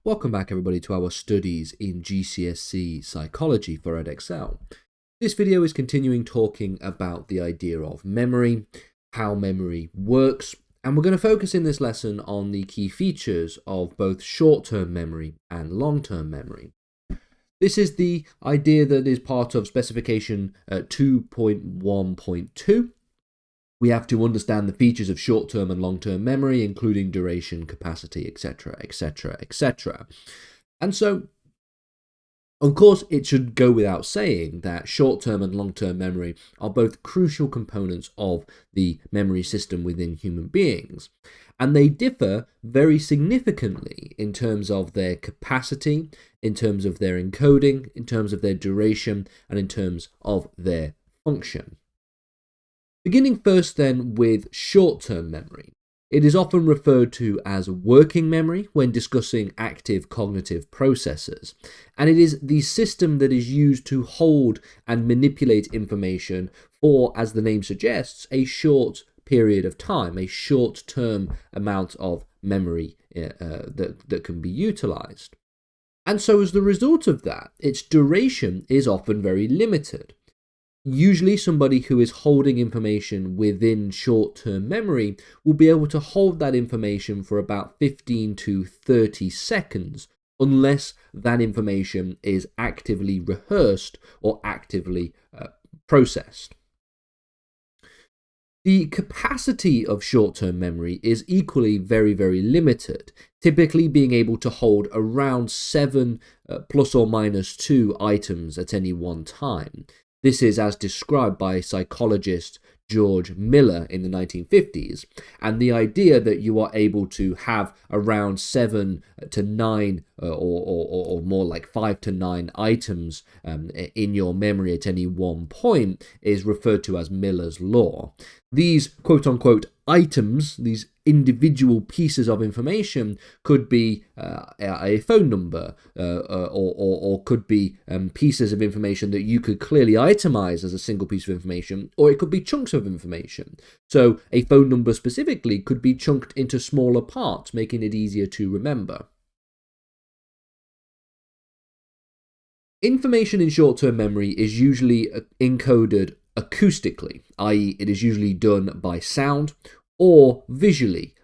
Welcome back everybody to our studies in GCSE psychology for Edexcel. This video is continuing talking about the idea of memory, how memory works, and we're going to focus in this lesson on the key features of both short-term memory and long-term memory. This is the idea that is part of specification 2.1.2. We have to understand the features of short-term and long-term memory, including duration, capacity, etc., etc., etc. And so, of course, it should go without saying that short-term and long-term memory are both crucial components of the memory system within human beings. And they differ very significantly in terms of their capacity, in terms of their encoding, in terms of their duration, and in terms of their function. Beginning first then with short-term memory. It is often referred to as working memory when discussing active cognitive processes, and it is the system that is used to hold and manipulate information for, as the name suggests, a short period of time, a short-term amount of memory that can be utilized. And so as the result of that, its duration is often very limited. Usually somebody who is holding information within short-term memory will be able to hold that information for about 15 to 30 seconds, unless that information is actively rehearsed or actively processed. The capacity of short-term memory is equally very, very limited, typically being able to hold around 7 plus or minus 2 items at any one time. This is as described by psychologist George Miller in the 1950s, and the idea that you are able to have around 7 to 9 or more like 5 to 9 items in your memory at any one point is referred to as Miller's law. These quote-unquote items, these individual pieces of information, could be a phone number or could be pieces of information that you could clearly itemize as a single piece of information, or it could be chunks of information. So a phone number specifically could be chunked into smaller parts, making it easier to remember. Information in short-term memory is usually encoded acoustically, i.e. it is usually done by sound, or visually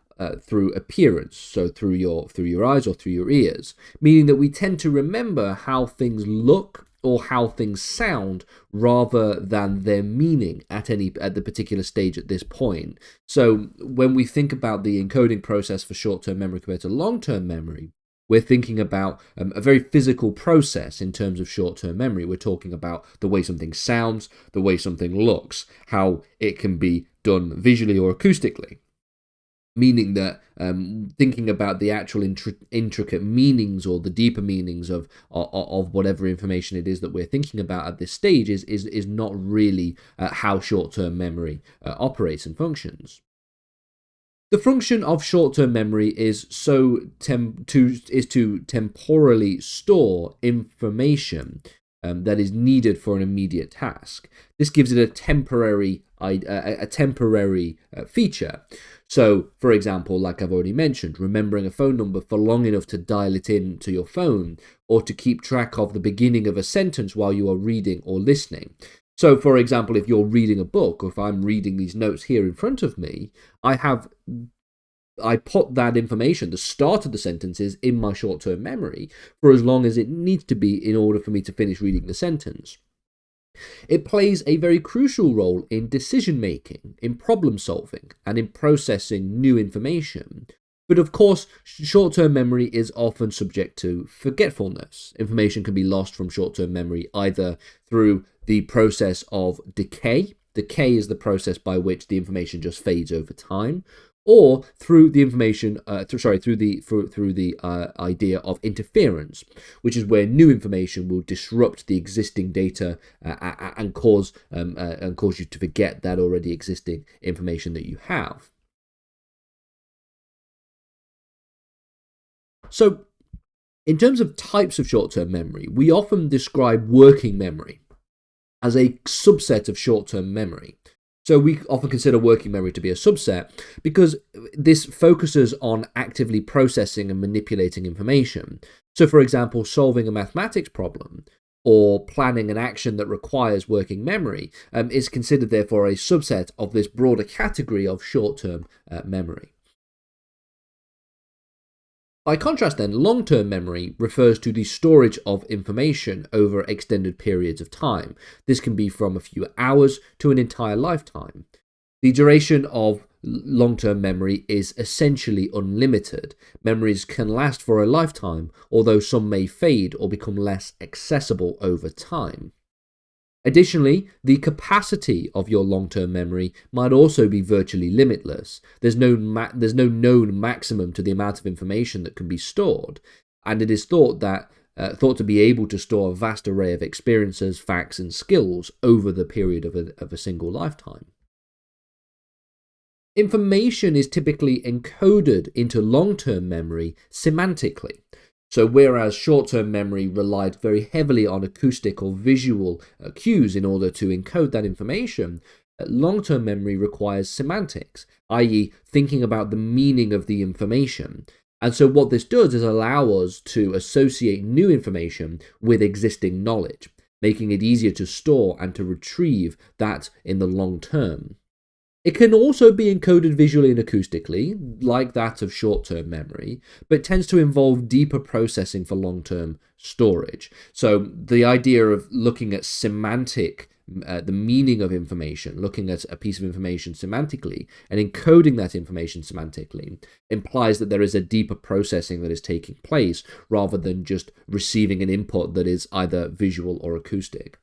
through appearance, so through your eyes or through your ears, meaning that we tend to remember how things look or how things sound rather than their meaning at the particular stage at this point. So when we think about the encoding process for short-term memory compared to long-term memory, we're thinking about a very physical process in terms of short-term memory. We're talking about the way something sounds, the way something looks, how it can be done visually or acoustically. Meaning that thinking about the actual intricate meanings or the deeper meanings of whatever information it is that we're thinking about at this stage is not really how short-term memory operates and functions. The function of short-term memory is to temporally store information that is needed for an immediate task. This gives it a temporary feature. So, for example, like I've already mentioned, remembering a phone number for long enough to dial it in to your phone, or to keep track of the beginning of a sentence while you are reading or listening. So, for example, if you're reading a book, or if I'm reading these notes here in front of me, I put that information, the start of the sentences, in my short-term memory for as long as it needs to be in order for me to finish reading the sentence. It plays a very crucial role in decision-making, in problem-solving, and in processing new information. But of course, short-term memory is often subject to forgetfulness. Information can be lost from short-term memory either through the process of decay. Decay is the process by which the information just fades over time, or through the idea of interference, which is where new information will disrupt the existing data and cause you to forget that already existing information that you have. So, in terms of types of short-term memory, we often describe working memory as a subset of short-term memory. So we often consider working memory to be a subset because this focuses on actively processing and manipulating information. So for example, solving a mathematics problem or planning an action that requires working memory is considered therefore a subset of this broader category of short-term memory. By contrast then, long-term memory refers to the storage of information over extended periods of time. This can be from a few hours to an entire lifetime. The duration of long-term memory is essentially unlimited. Memories can last for a lifetime, although some may fade or become less accessible over time. Additionally, the capacity of your long-term memory might also be virtually limitless. There's no known maximum to the amount of information that can be stored, and it is thought to be able to store a vast array of experiences, facts, and skills over the period of a single lifetime. Information is typically encoded into long-term memory semantically. So whereas short-term memory relied very heavily on acoustic or visual cues in order to encode that information, long-term memory requires semantics, i.e. thinking about the meaning of the information. And so what this does is allow us to associate new information with existing knowledge, making it easier to store and to retrieve that in the long term. It can also be encoded visually and acoustically, like that of short-term memory, but tends to involve deeper processing for long-term storage. So the idea of looking at the meaning of information, looking at a piece of information semantically, and encoding that information semantically, implies that there is a deeper processing that is taking place, rather than just receiving an input that is either visual or acoustic.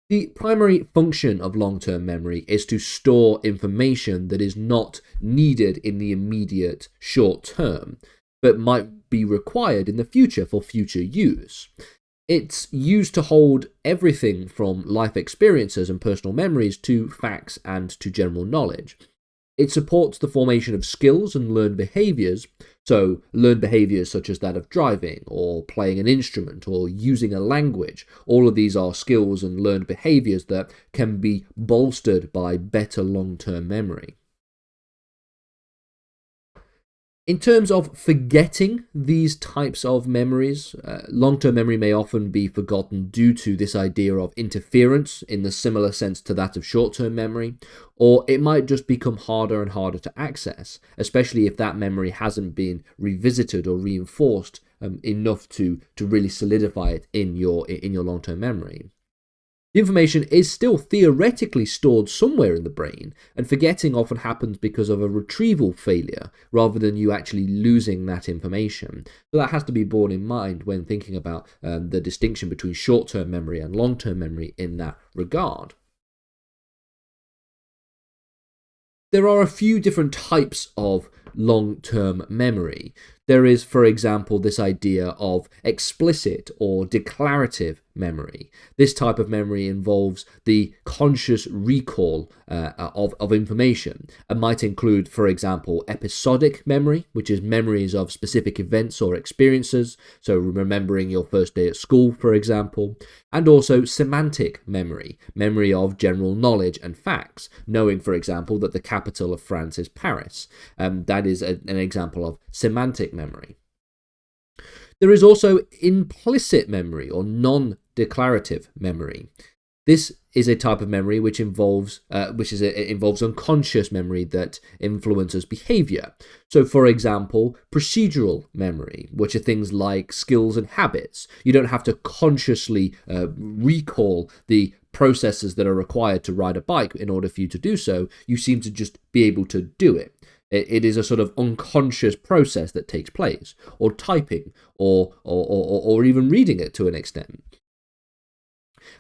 The primary function of long-term memory is to store information that is not needed in the immediate short term, but might be required in the future for future use. It's used to hold everything from life experiences and personal memories to facts and to general knowledge. It supports the formation of skills and learned behaviors, so learned behaviors such as that of driving or playing an instrument or using a language. All of these are skills and learned behaviors that can be bolstered by better long-term memory. In terms of forgetting these types of memories, long-term memory may often be forgotten due to this idea of interference in the similar sense to that of short-term memory, or it might just become harder and harder to access, especially if that memory hasn't been revisited or reinforced enough to really solidify it in your long-term memory. The information is still theoretically stored somewhere in the brain, and forgetting often happens because of a retrieval failure rather than you actually losing that information. So that has to be borne in mind when thinking about the distinction between short-term memory and long-term memory in that regard. There are a few different types of long-term memory. There is, for example, this idea of explicit or declarative memory. This type of memory involves the conscious recall of information and might include, for example, episodic memory, which is memories of specific events or experiences, so remembering your first day at school, for example, and also semantic memory, memory of general knowledge and facts, knowing, for example, that the capital of France is Paris. That is an example of semantic memory. There is also implicit memory or non-declarative memory. This is a type of memory which involves unconscious memory that influences behavior. So, for example, procedural memory, which are things like skills and habits. You don't have to consciously recall the processes that are required to ride a bike in order for you to do so. You seem to just be able to do it. It is a sort of unconscious process that takes place, or typing, or even reading it to an extent.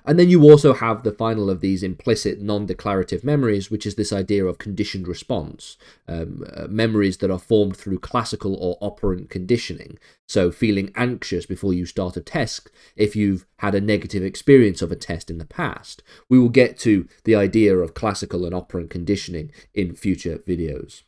And then you also have the final of these implicit non-declarative memories, which is this idea of conditioned response, memories that are formed through classical or operant conditioning. So feeling anxious before you start a test if you've had a negative experience of a test in the past. We will get to the idea of classical and operant conditioning in future videos.